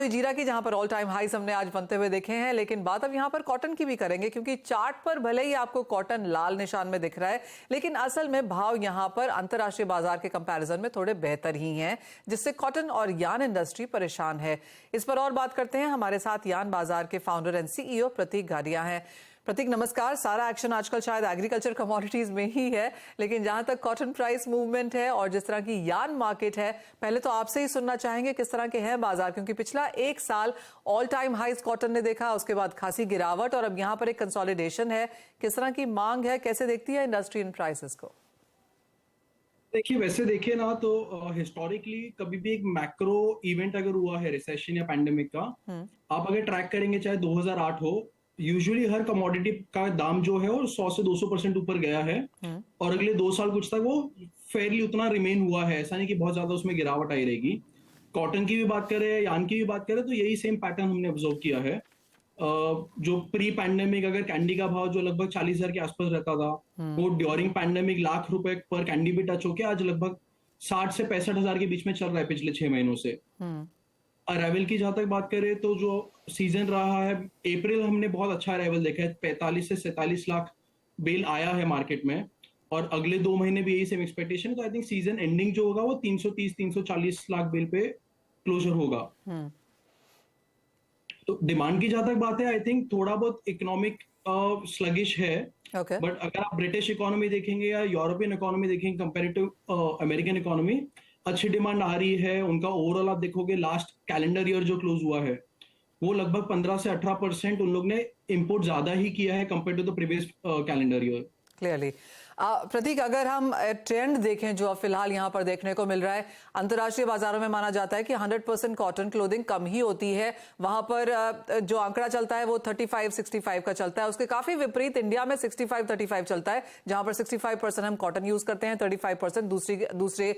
जीरा की जहां पर ऑल टाइम हाईस हमने आज बनते हुए देखे हैं, लेकिन बात अब यहां पर कॉटन की भी करेंगे, क्योंकि चार्ट पर भले ही आपको कॉटन लाल निशान में दिख रहा है, लेकिन असल में भाव यहां पर अंतर्राष्ट्रीय बाजार के कंपैरिजन में थोड़े बेहतर ही हैं, जिससे कॉटन और यार्न इंडस्ट्री परेशान है। इस पर और बात करते हैं, हमारे साथ यार्न बाजार के फाउंडर एंड सीईओ प्रतीक गाडिया हैं। प्रतीक नमस्कार। सारा एक्शन आजकल शायद एग्रीकल्चर कमोडिटीज में ही है, लेकिन जहां तक कॉटन प्राइस मूवमेंट है और जिस तरह की यार्न मार्केट है, पहले तो आपसे ही सुनना चाहेंगे किस तरह के हैं बाजार, क्योंकि पिछला एक साल ऑल टाइम हाईज कॉटन ने देखा, उसके बाद खासी गिरावट और अब यहां पर एक कंसोलिडेशन है। किस तरह की मांग है, कैसे देखती है इंडस्ट्री इन प्राइसेस को? देखिए, वैसे देखिए ना तो हिस्टोरिकली कभी भी एक मैक्रो इवेंट अगर हुआ है रिसेशन या पैंडेमिक का, आप अगर ट्रैक करेंगे चाहे 2008 हो, यूजुअली हर कमोडिटी का दाम जो है वो 100 से 200% ऊपर गया है। और अगले 2 साल कुछ तक वो फेयरली उतना रिमेन हुआ है, ऐसा नहीं कि बहुत ज्यादा उसमें गिरावट आई रहेगी। कॉटन की भी बात करें, यार्न की भी बात करें, तो यही सेम पैटर्न हमने ऑब्जर्व किया है। जो प्री पैंडेमिक अगर कैंडी का भाव जो लगभग 40,000 के आसपास रहता था, वो ड्यूरिंग पैंडेमिक ₹1,00,000 पर कैंडी भी टच होके आज लगभग 60 से 65,000 के बीच में चल रहा है पिछले 6 महीनों से। अराइवल की जहां तक बात करें तो जो सीजन रहा है, अप्रैल हमने बहुत अच्छा अराइवल देखा है, 45 से 47 लाख बेल आया है मार्केट में, और अगले 2 महीने भी यही सेम एक्सपेक्टेशन। तो आई थिंक सीजन एंडिंग जो होगा वो 330-340 लाख बेल पे क्लोजर होगा। तो डिमांड की जहां तक बात है, आई थिंक थोड़ा बहुत इकोनॉमिक स्लगिश है। बट अगर आप ब्रिटिश इकोनॉमी देखेंगे या यूरोपियन इकोनॉमी देखेंगे कंपेरेटिव अमेरिकन इकोनॉमी, अच्छी डिमांड आ रही है। उनका ओवरऑल आप देखोगे लास्ट कैलेंडर ईयर जो क्लोज हुआ है, वो लगभग 15 से 18% उन लोग ने इंपोर्ट ज्यादा ही किया है compare to the previous calendar year. Clearly. Pratik, अगर हम ट्रेंड देखें जो अब फिलहाल यहां पर देखने को मिल रहा है, अंतर्राष्ट्रीय बाजारों में माना जाता है कि 100% कॉटन क्लोथिंग कम ही होती है। वहां पर जो आंकड़ा चलता है वो 35-65 का चलता है। उसके काफी विपरीत इंडिया में 65-35 चलता है, जहां पर 65% हम कॉटन यूज करते हैं, 35% दूसरे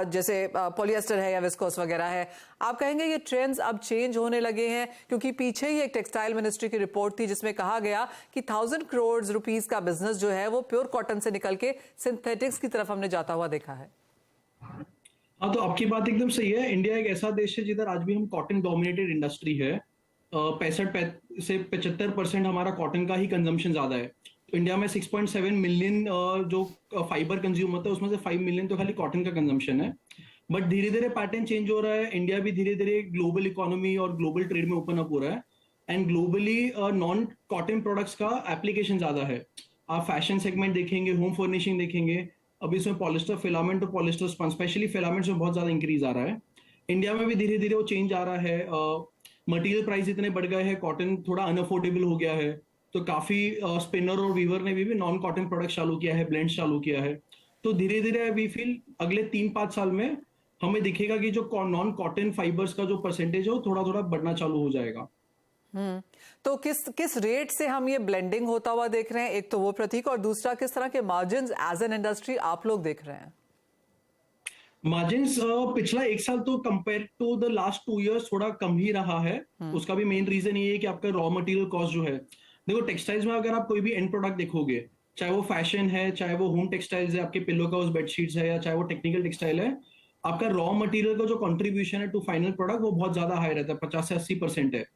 जैसे पॉलिएस्टर है या विस्कोस वगैरह है। आप कहेंगे ये ट्रेंड्स अब चेंज होने लगे हैं? क्योंकि पीछे ही एक टेक्सटाइल मिनिस्ट्री की रिपोर्ट थी जिसमें कहा गया कि 1000 करोड़ रुपीस का बिजनेस जो है वो प्योर कॉटन से निकल के सिंथेटिक्स की तरफ हमने जाता हुआ देखा है। हाँ, तो आपकी बात एकदम सही है। इंडिया एक ऐसा देश है जिधर आज भी हम कॉटन डोमिनेटेड इंडस्ट्री है। 65 से 75% हमारा कॉटन का ही कंजम्पशन ज्यादा है। तो इंडिया में 6.7 मिलियन जो फाइबर कंज्यूम होता है, उसमें से 5 मिलियन तो खाली कॉटन का कंजम्पशन है। बट धीरे धीरे पैटर्न चेंज हो रहा है। इंडिया भी धीरे धीरे ग्लोबल इकोनॉमी और ग्लोबल ट्रेड में ओपन अप हो रहा है, and globally non cotton products का एप्लीकेशन ज्यादा है। आप फैशन सेगमेंट देखेंगे, होम फर्निशिंग देखेंगे, अभी इसमें पॉलिस्टर फिलामेंट और पॉलिस्टर स्पंज, स्पेशली फिलामेंट्स में बहुत ज्यादा इंक्रीज आ रहा है। इंडिया में भी धीरे धीरे वो चेंज आ रहा है। मटेरियल प्राइस इतने बढ़ गए हैं, कॉटन थोड़ा अनअफोर्डेबल हो गया है, तो काफी स्पिनर और वीवर ने भी नॉन कॉटन प्रोडक्ट चालू किया है, ब्लेंड चालू किया है। तो धीरे धीरे वी फील अगले 3-5 साल में हमें दिखेगा कि जो नॉन कॉटन फाइबर्स का जो परसेंटेज है वो थोड़ा थोड़ा बढ़ना चालू हो जाएगा। तो किस रेट से हम ये ब्लेंडिंग होता हुआ देख रहे हैं? एक तो वो प्रतीक, और दूसरा किस तरह के मार्जिन्स एज एन इंडस्ट्री आप लोग देख रहे हैं? मार्जिन्स पिछला एक साल तो compare to the last 2 years थोड़ा कम ही रहा है। उसका भी मेन रीजन ये है कि आपका रॉ मटेरियल कॉस्ट जो है, देखो टेक्सटाइल्स में अगर आप कोई भी एंड प्रोडक्ट देखोगे, चाहे वो फैशन है, चाहे वो होम टेक्सटाइल्स है, आपके पिलो कवर्स बेडशीट्स है, या चाहे वो टेक्निकल टेक्सटाइल है, आपका रॉ मटेरियल का जो कंट्रीब्यूशन है टू फाइनल प्रोडक्ट वो बहुत ज्यादा हाई रहता है, 50 से 80% है।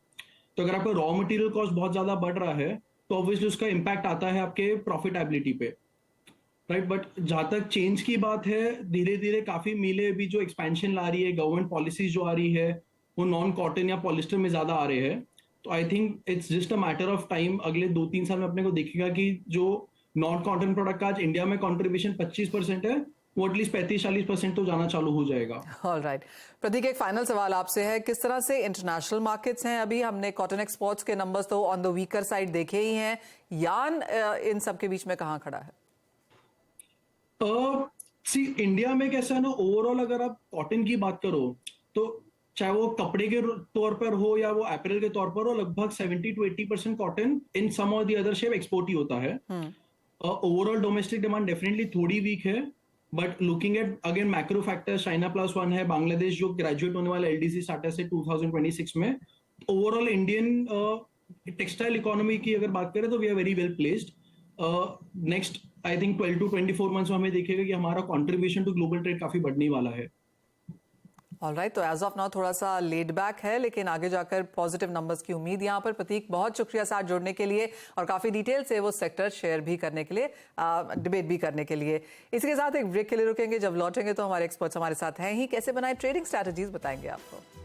तो अगर आपका रॉ मटेरियल कॉस्ट बहुत ज्यादा बढ़ रहा है, तो ऑब्वियसली उसका इंपैक्ट आता है आपके प्रॉफिटेबिलिटी पे, राइट। बट जहां तक चेंज की बात है, धीरे धीरे काफी मिले अभी जो एक्सपेंशन ला रही है, गवर्नमेंट पॉलिसीज जो आ रही है, वो नॉन कॉटन या पॉलिस्टर में ज्यादा आ रहे हैं। तो I think it's just a matter of time, अगले 2-3 साल में अपने को दिखेगा कि जो नॉन कॉटन प्रोडक्ट का आज इंडिया में कॉन्ट्रीब्यूशन 25% है, वो एटलीस्ट 35-40% तो जाना चालू हो जाएगा। ऑलराइट। प्रतीक, एक फाइनल सवाल आपसे है, किस तरह से इंटरनेशनल मार्केट्स हैं? अभी हमने कॉटन एक्सपोर्ट्स के नंबर्स तो ऑन द वीकर साइड देखे ही हैं, यार्न इन सब के बीच में कहां खड़ा है? इंडिया में कैसा है ना, ओवरऑल अगर आप कॉटन की बात करो, तो चाहे वो कपड़े के तौर पर हो या वो एपरल के तौर पर हो, लगभग 70-80% कॉटन इन सम और दी अदर शेप एक्सपोर्ट ही होता है। ओवरऑल डोमेस्टिक डिमांड डेफिनेटली थोड़ी वीक है, but looking at again macro factors, China +1 है, बांग्लादेश जो ग्रेजुएट होने वाला एलडीसी स्टेटस है 2026 में, ओवरऑल इंडियन टेक्सटाइल इकोनॉमी की अगर बात करें तो we are very well placed. Next I think 12 to 24 months में हमें देखेगा कि हमारा कंट्रीब्यूशन टू ग्लोबल ट्रेड काफी बढ़ने वाला है। ऑलराइट, तो एज ऑफ नाउ थोड़ा सा लेड बैक है, लेकिन आगे जाकर पॉजिटिव नंबर्स की उम्मीद यहाँ पर। प्रतीक, बहुत शुक्रिया साथ जुड़ने के लिए और काफी डिटेल से वो सेक्टर शेयर भी करने के लिए, डिबेट भी करने के लिए। इसी के साथ एक ब्रेक के लिए रुकेंगे, जब लौटेंगे तो हमारे एक्सपर्ट्स हमारे साथ हैं ही, कैसे बनाए ट्रेडिंग स्ट्रैटेजीज बताएंगे आपको।